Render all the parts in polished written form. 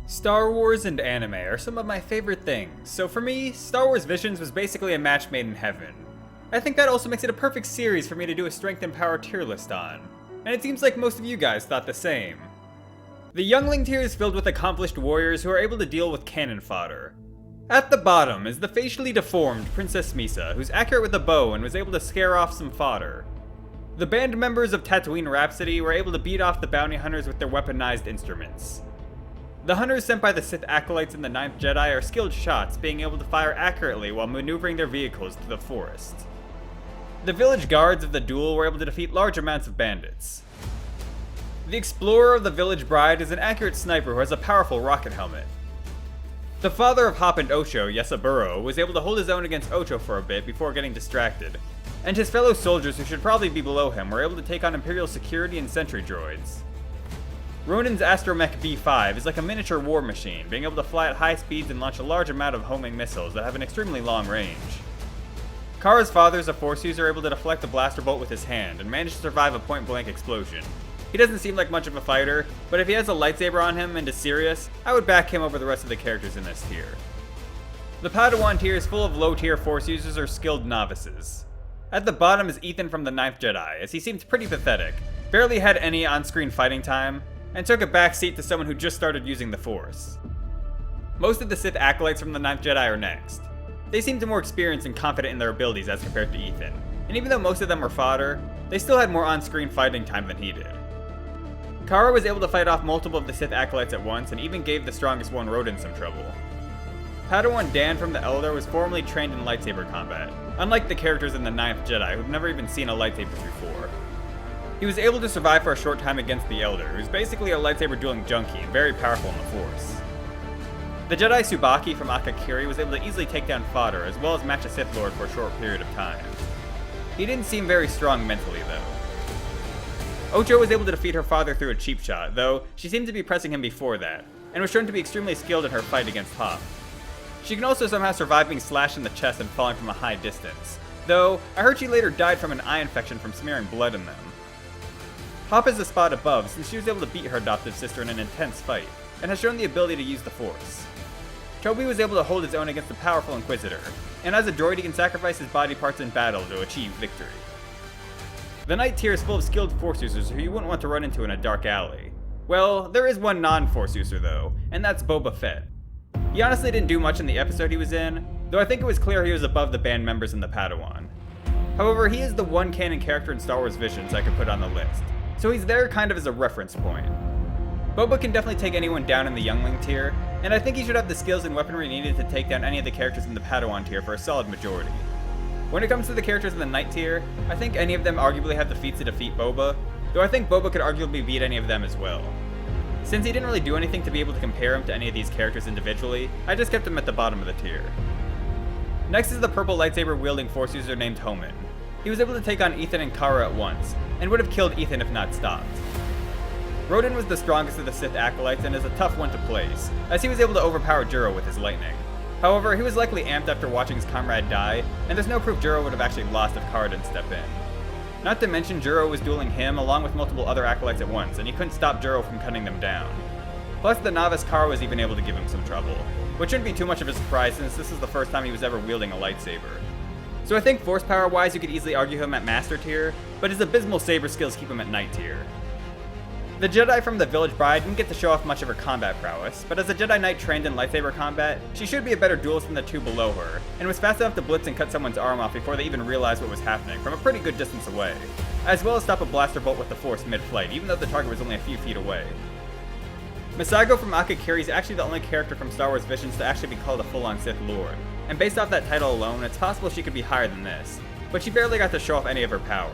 Star Wars and anime are some of my favorite things, so for me, Star Wars Visions was basically a match made in heaven. I think that also makes it a perfect series for me to do a strength and power tier list on, and it seems like most of you guys thought the same. The Youngling tier is filled with accomplished warriors who are able to deal with cannon fodder. At the bottom is the facially deformed Princess Misa, who's accurate with a bow and was able to scare off some fodder. The band members of Tatooine Rhapsody were able to beat off the bounty hunters with their weaponized instruments. The hunters sent by the Sith acolytes in the Ninth Jedi are skilled shots, being able to fire accurately while maneuvering their vehicles through the forest. The village guards of the duel were able to defeat large amounts of bandits. The Explorer of the Village Bride is an accurate sniper who has a powerful rocket helmet. The father of Hop and Ocho, Yesaburo, was able to hold his own against Ocho for a bit before getting distracted, and his fellow soldiers who should probably be below him were able to take on Imperial security and sentry droids. Ronin's Astromech B5 is like a miniature war machine, being able to fly at high speeds and launch a large amount of homing missiles that have an extremely long range. Kara's father is a Force user able to deflect a blaster bolt with his hand and manage to survive a point-blank explosion. He doesn't seem like much of a fighter, but if he has a lightsaber on him and is serious, I would back him over the rest of the characters in this tier. The Padawan tier is full of low-tier Force users or skilled novices. At the bottom is Ethan from the Ninth Jedi, as he seems pretty pathetic, barely had any on-screen fighting time, and took a backseat to someone who just started using the Force. Most of the Sith acolytes from the Ninth Jedi are next. They seemed more experienced and confident in their abilities as compared to Ethan, and even though most of them were fodder, they still had more on-screen fighting time than he did. Kara was able to fight off multiple of the Sith acolytes at once and even gave the strongest one, Rodin, some trouble. Padawan Dan from the Elder was formerly trained in lightsaber combat, unlike the characters in the Ninth Jedi who've never even seen a lightsaber before. He was able to survive for a short time against the Elder, who's basically a lightsaber dueling junkie and very powerful in the Force. The Jedi Tsubaki from Akakiri was able to easily take down fodder, as well as match a Sith Lord for a short period of time. He didn't seem very strong mentally, though. Ocho was able to defeat her father through a cheap shot, though she seemed to be pressing him before that, and was shown to be extremely skilled in her fight against Hop. She can also somehow survive being slashed in the chest and falling from a high distance, though I heard she later died from an eye infection from smearing blood in them. Hop is a spot above since she was able to beat her adoptive sister in an intense fight, and has shown the ability to use the Force. Toby was able to hold his own against the powerful Inquisitor, and as a droid he can sacrifice his body parts in battle to achieve victory. The Knight tier is full of skilled Force users who you wouldn't want to run into in a dark alley. Well, there is one non-Force user though, and that's Boba Fett. He honestly didn't do much in the episode he was in, though I think it was clear he was above the band members in the Padawan. However, he is the one canon character in Star Wars Visions I could put on the list, so he's there kind of as a reference point. Boba can definitely take anyone down in the Youngling tier, and I think he should have the skills and weaponry needed to take down any of the characters in the Padawan tier for a solid majority. When it comes to the characters in the Knight tier, I think any of them arguably have the feats to defeat Boba, though I think Boba could arguably beat any of them as well. Since he didn't really do anything to be able to compare him to any of these characters individually, I just kept him at the bottom of the tier. Next is the purple lightsaber wielding Force user named Homan. He was able to take on Ethan and Kara at once, and would have killed Ethan if not stopped. Rodin was the strongest of the Sith acolytes and is a tough one to place, as he was able to overpower Juro with his lightning. However, he was likely amped after watching his comrade die, and there's no proof Juro would have actually lost if Kara didn't step in. Not to mention Juro was dueling him along with multiple other acolytes at once, and he couldn't stop Juro from cutting them down. Plus, the novice Kara was even able to give him some trouble, which shouldn't be too much of a surprise since this is the first time he was ever wielding a lightsaber. So I think force power wise you could easily argue him at Master tier, but his abysmal saber skills keep him at Knight tier. The Jedi from the Village Bride didn't get to show off much of her combat prowess, but as a Jedi Knight trained in lightsaber combat, she should be a better duelist than the two below her, and was fast enough to blitz and cut someone's arm off before they even realized what was happening from a pretty good distance away, as well as stop a blaster bolt with the Force mid-flight, even though the target was only a few feet away. Masago from Akakiri is actually the only character from Star Wars Visions to actually be called a full-on Sith Lord, and based off that title alone, it's possible she could be higher than this, but she barely got to show off any of her power.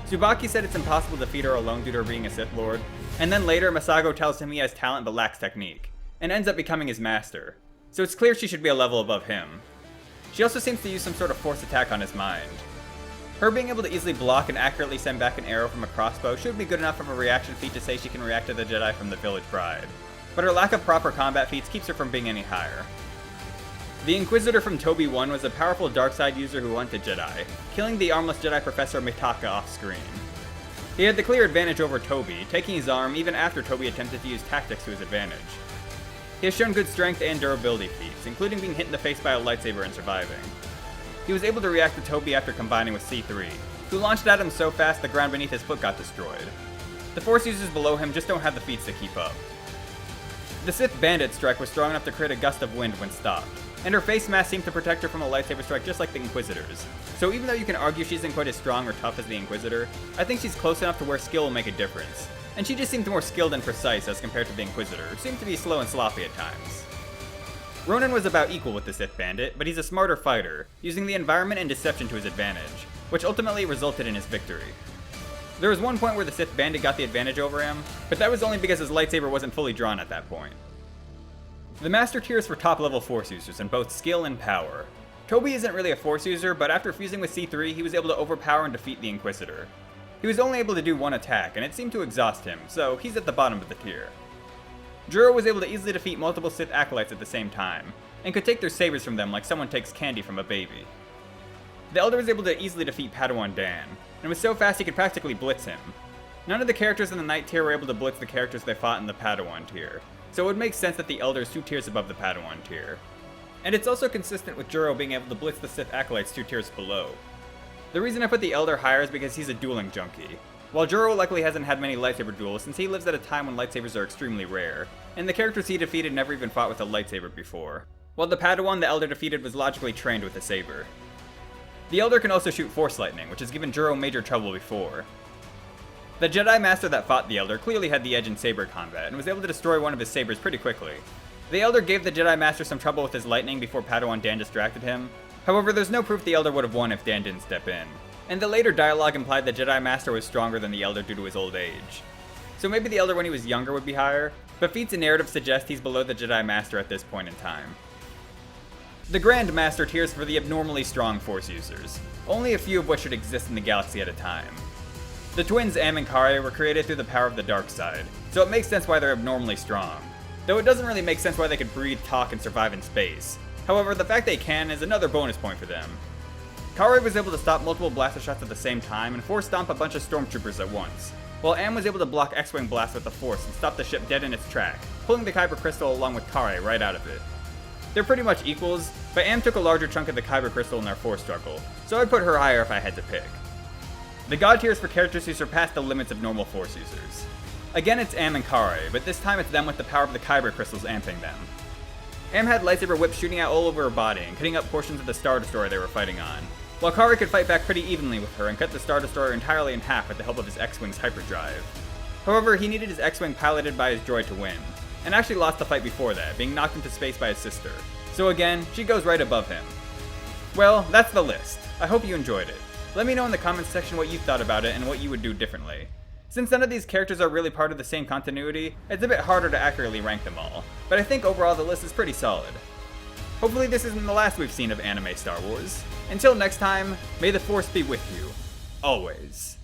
Tsubaki said it's impossible to defeat her alone due to her being a Sith Lord, and then later Masago tells him he has talent but lacks technique, and ends up becoming his master, so it's clear she should be a level above him. She also seems to use some sort of force attack on his mind. Her being able to easily block and accurately send back an arrow from a crossbow should be good enough of a reaction feat to say she can react to the Jedi from the Village Bride, but her lack of proper combat feats keeps her from being any higher. The Inquisitor from Toby 1 was a powerful dark side user who hunted Jedi, killing the armless Jedi Professor Mitaka off screen. He had the clear advantage over Toby, taking his arm even after Toby attempted to use tactics to his advantage. He has shown good strength and durability feats, including being hit in the face by a lightsaber and surviving. He was able to react to Toby after combining with C3, who launched at him so fast the ground beneath his foot got destroyed. The Force users below him just don't have the feats to keep up. The Sith Bandit strike was strong enough to create a gust of wind when stopped, and her face mask seemed to protect her from a lightsaber strike just like the Inquisitors. So even though you can argue she isn't quite as strong or tough as the Inquisitor, I think she's close enough to where skill will make a difference. And she just seemed more skilled and precise as compared to the Inquisitor, who seemed to be slow and sloppy at times. Ronan was about equal with the Sith Bandit, but he's a smarter fighter, using the environment and deception to his advantage, which ultimately resulted in his victory. There was one point where the Sith Bandit got the advantage over him, but that was only because his lightsaber wasn't fully drawn at that point. The Master Tier is for top-level Force users in both skill and power. Toby isn't really a Force user, but after fusing with C3, he was able to overpower and defeat the Inquisitor. He was only able to do one attack, and it seemed to exhaust him, so he's at the bottom of the tier. Juro was able to easily defeat multiple Sith acolytes at the same time, and could take their sabers from them like someone takes candy from a baby. The Elder was able to easily defeat Padawan Dan, and was so fast he could practically blitz him. None of the characters in the Knight tier were able to blitz the characters they fought in the Padawan tier, so it would make sense that the Elder is 2 tiers above the Padawan tier. And it's also consistent with Juro being able to blitz the Sith acolytes 2 tiers below. The reason I put the Elder higher is because he's a dueling junkie. While Juro likely hasn't had many lightsaber duels since he lives at a time when lightsabers are extremely rare, and the characters he defeated never even fought with a lightsaber before. While the Padawan the Elder defeated was logically trained with a saber. The Elder can also shoot Force Lightning, which has given Juro major trouble before. The Jedi Master that fought the Elder clearly had the edge in saber combat, and was able to destroy one of his sabers pretty quickly. The Elder gave the Jedi Master some trouble with his lightning before Padawan Dan distracted him. However, there's no proof the Elder would have won if Dan didn't step in. And the later dialogue implied the Jedi Master was stronger than the Elder due to his old age. So maybe the Elder when he was younger would be higher, but feats and narrative suggest he's below the Jedi Master at this point in time. The Grand Master tiers for the abnormally strong Force users, only a few of which should exist in the galaxy at a time. The twins Am and Kare were created through the power of the dark side, so it makes sense why they're abnormally strong. Though it doesn't really make sense why they could breathe, talk, and survive in space. However, the fact they can is another bonus point for them. Kare was able to stop multiple blaster shots at the same time and force stomp a bunch of stormtroopers at once, while Am was able to block X-Wing blasts with the Force and stop the ship dead in its track, pulling the Kyber Crystal along with Kare right out of it. They're pretty much equals, but Am took a larger chunk of the Kyber Crystal in their Force struggle, so I'd put her higher if I had to pick. The God tier is for characters who surpass the limits of normal Force users. Again, it's Am and Kare, but this time it's them with the power of the Kyber Crystals amping them. Am had lightsaber whips shooting out all over her body and cutting up portions of the Star Destroyer they were fighting on, while Kare could fight back pretty evenly with her and cut the Star Destroyer entirely in half with the help of his X-Wing's hyperdrive. However, he needed his X-Wing piloted by his droid to win, and actually lost the fight before that, being knocked into space by his sister. So again, she goes right above him. Well, that's the list. I hope you enjoyed it. Let me know in the comments section what you thought about it and what you would do differently. Since none of these characters are really part of the same continuity, it's a bit harder to accurately rank them all, but I think overall the list is pretty solid. Hopefully this isn't the last we've seen of anime Star Wars. Until next time, may the Force be with you. Always.